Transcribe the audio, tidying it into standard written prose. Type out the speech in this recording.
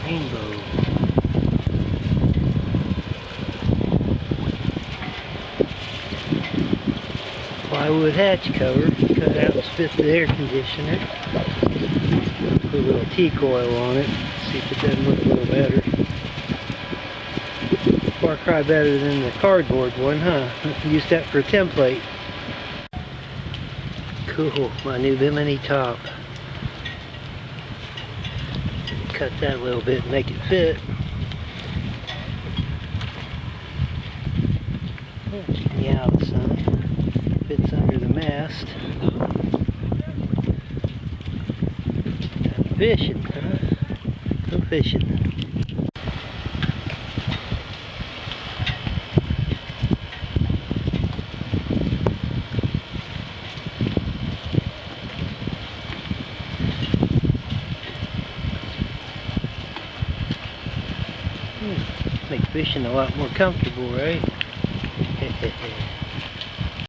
Rainbow. Plywood hatch cover, cut out and spit the air conditioner. Put a little teak oil on it, see if it doesn't look a little better. Far cry better than the cardboard one, huh? I can use that for a template. Cool, my new Bimini top. Cut that a little bit and make it fit. Keep me out of the sun. Fits under the mast. Fishing, huh? Go fishing. Make fishing a lot more comfortable, right?